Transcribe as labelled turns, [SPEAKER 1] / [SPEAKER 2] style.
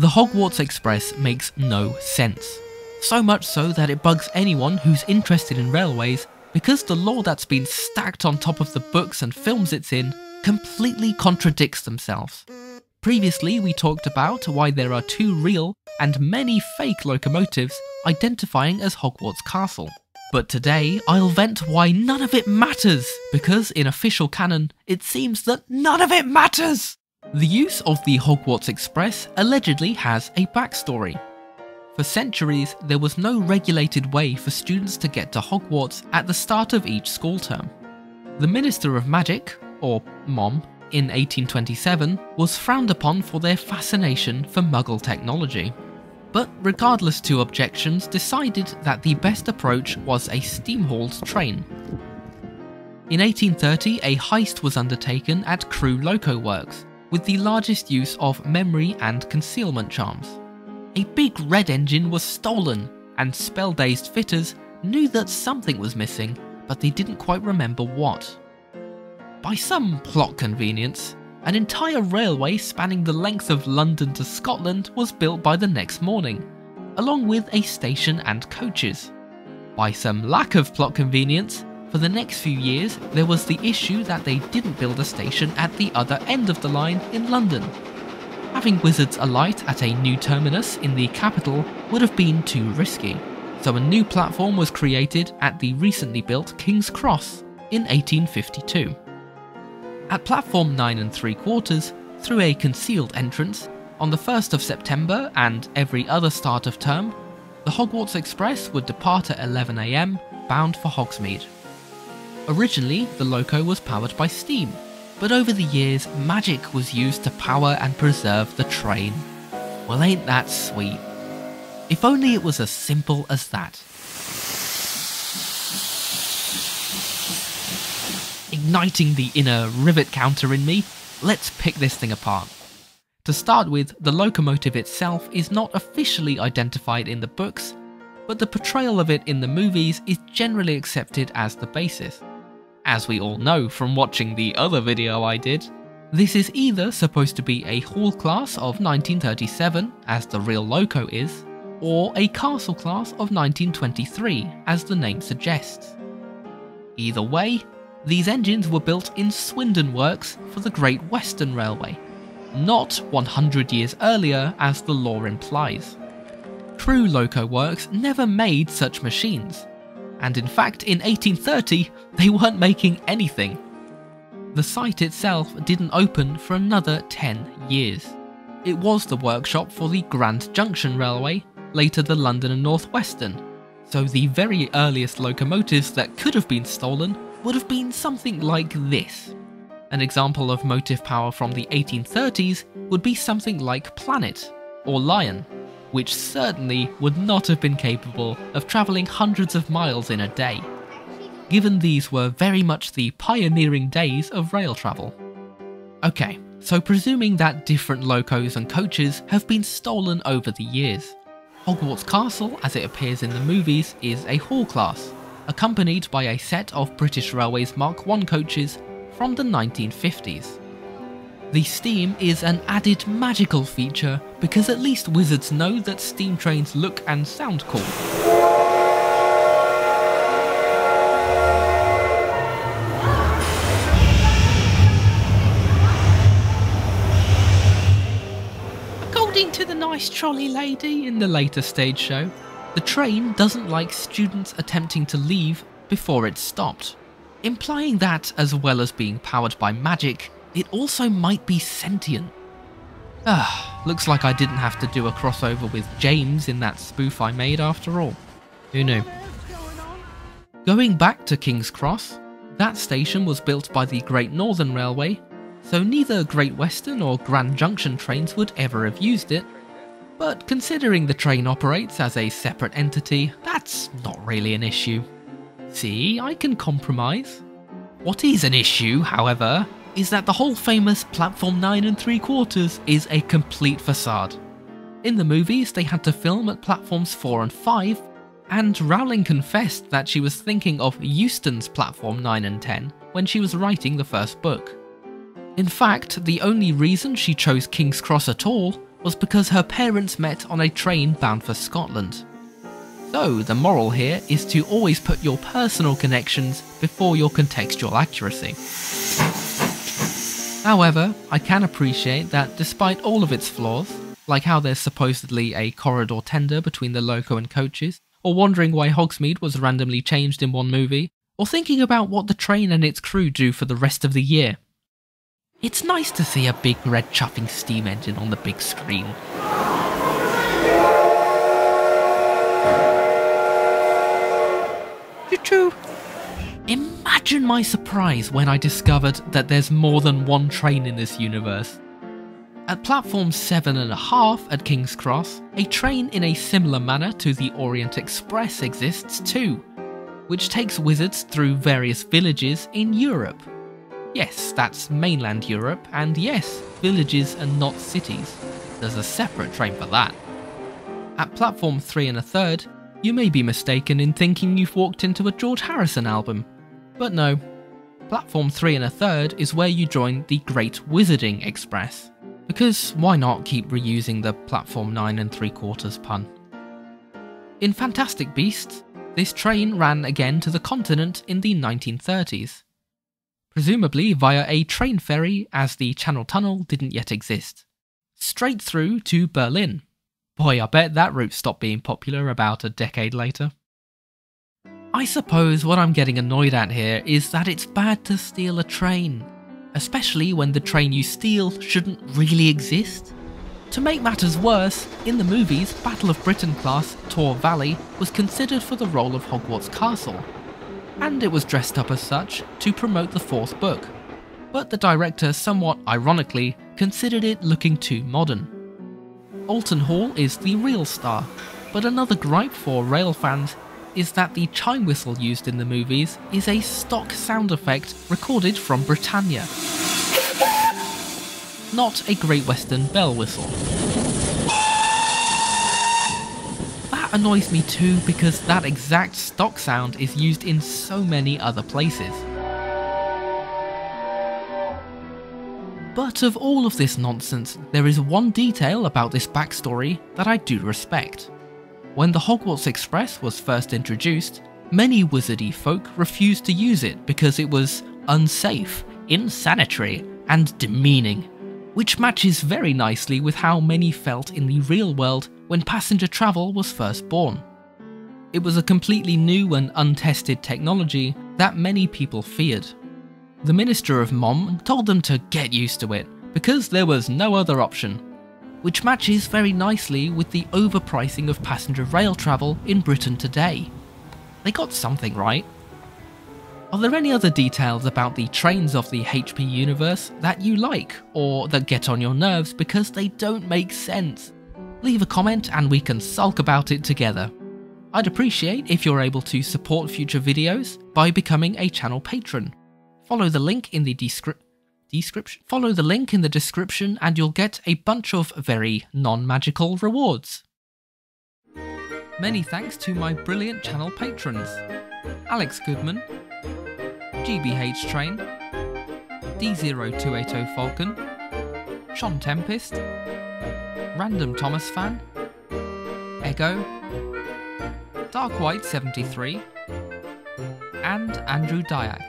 [SPEAKER 1] The Hogwarts Express makes no sense. So much so that it bugs anyone who's interested in railways, because the lore that's been stacked on top of the books and films it's in completely contradicts themselves. Previously we talked about why there are 2 real and many fake locomotives identifying as Hogwarts Castle. But today I'll vent why none of it matters, because in official canon it seems that none of it matters! The use of the Hogwarts Express allegedly has a backstory. For centuries, there was no regulated way for students to get to Hogwarts at the start of each school term. The Minister of Magic, or Mom, in 1827 was frowned upon for their fascination for Muggle technology. But regardless to objections, decided that the best approach was a steam-hauled train. In 1830, a heist was undertaken at Crewe Loco Works, with the largest use of memory and concealment charms. A big red engine was stolen, and spell-dazed fitters knew that something was missing, but they didn't quite remember what. By some plot convenience, an entire railway spanning the length of London to Scotland was built by the next morning, along with a station and coaches. By some lack of plot convenience, for the next few years there was the issue that they didn't build a station at the other end of the line in London. Having wizards alight at a new terminus in the capital would have been too risky, so a new platform was created at the recently built King's Cross in 1852. At platform 9 3/4, through a concealed entrance, on the 1st of September and every other start of term, the Hogwarts Express would depart at 11 AM, bound for Hogsmeade. Originally, the loco was powered by steam, but over the years, magic was used to power and preserve the train. Well, ain't that sweet? If only it was as simple as that. Igniting the inner rivet counter in me, let's pick this thing apart. To start with, the locomotive itself is not officially identified in the books, but the portrayal of it in the movies is generally accepted as the basis. As we all know from watching the other video I did, this is either supposed to be a Hall class of 1937, as the real loco is, or a Castle class of 1923, as the name suggests. Either way, these engines were built in Swindon Works for the Great Western Railway, not 100 years earlier as the lore implies. Crewe Loco Works never made such machines, and in fact in 1830 they weren't making anything. The site itself didn't open for another 10 years. It was the workshop for the Grand Junction Railway, later the London and North Western, so the very earliest locomotives that could have been stolen would have been something like this. An example of motive power from the 1830s would be something like Planet or Lion, which certainly would not have been capable of travelling hundreds of miles in a day, given these were very much the pioneering days of rail travel. Okay, so presuming that different locos and coaches have been stolen over the years, Hogwarts Castle, as it appears in the movies, is a Hall class, accompanied by a set of British Railways Mark I coaches from the 1950s. The steam is an added magical feature because at least wizards know that steam trains look and sound cool. According to the nice trolley lady in the later stage show, the train doesn't like students attempting to leave before it's stopped, implying that, as well as being powered by magic, it also might be sentient. Looks like I didn't have to do a crossover with James in that spoof I made after all. Who knew? Going back to King's Cross, that station was built by the Great Northern Railway, so neither Great Western or Grand Junction trains would ever have used it. But considering the train operates as a separate entity, that's not really an issue. See, I can compromise. What is an issue, however, is that the whole famous platform 9 3/4 is a complete facade. In the movies, they had to film at platforms 4 and 5, and Rowling confessed that she was thinking of Euston's platform 9 and 10 when she was writing the first book. In fact, the only reason she chose King's Cross at all was because her parents met on a train bound for Scotland. So the moral here is to always put your personal connections before your contextual accuracy. However, I can appreciate that despite all of its flaws, like how there's supposedly a corridor tender between the loco and coaches, or wondering why Hogsmeade was randomly changed in one movie, or thinking about what the train and its crew do for the rest of the year. It's nice to see a big red chuffing steam engine on the big screen. Choo-choo! Imagine my surprise when I discovered that there's more than one train in this universe. At platform 7.5 at King's Cross, a train in a similar manner to the Orient Express exists too, which takes wizards through various villages in Europe. Yes, that's mainland Europe, and yes, villages and not cities. There's a separate train for that. At platform 3 1/3, you may be mistaken in thinking you've walked into a George Harrison album. But no, platform 3 1/3 is where you join the Great Wizarding Express. Because why not keep reusing the platform 9 3/4 pun? In Fantastic Beasts, this train ran again to the continent in the 1930s. Presumably via a train ferry, as the Channel Tunnel didn't yet exist. Straight through to Berlin. Boy, I bet that route stopped being popular about a decade later. I suppose what I'm getting annoyed at here is that it's bad to steal a train, especially when the train you steal shouldn't really exist. To make matters worse, in the movies, Battle of Britain class Tor Valley was considered for the role of Hogwarts Castle, and it was dressed up as such to promote the 4th book, but the director somewhat ironically considered it looking too modern. Olton Hall is the real star, but another gripe for rail fans is that the chime whistle used in the movies is a stock sound effect recorded from Britannia. Not a Great Western bell whistle. That annoys me too because that exact stock sound is used in so many other places. But of all of this nonsense, there is one detail about this backstory that I do respect. When the Hogwarts Express was first introduced, many wizardy folk refused to use it because it was unsafe, insanitary, and demeaning, which matches very nicely with how many felt in the real world when passenger travel was first born. It was a completely new and untested technology that many people feared. The Minister of Mom told them to get used to it, because there was no other option, which matches very nicely with the overpricing of passenger rail travel in Britain today. They got something right. Are there any other details about the trains of the HP universe that you like, or that get on your nerves because they don't make sense? Leave a comment and we can sulk about it together. I'd appreciate if you're able to support future videos by becoming a channel patron. Follow the link in the description and you'll get a bunch of very non-magical rewards. Many thanks to my brilliant channel patrons: Alex Goodman, GBH Train, D0280 Falcon, Sean Tempest, Random Thomas Fan, Ego, Dark White 73, and Andrew Dyack.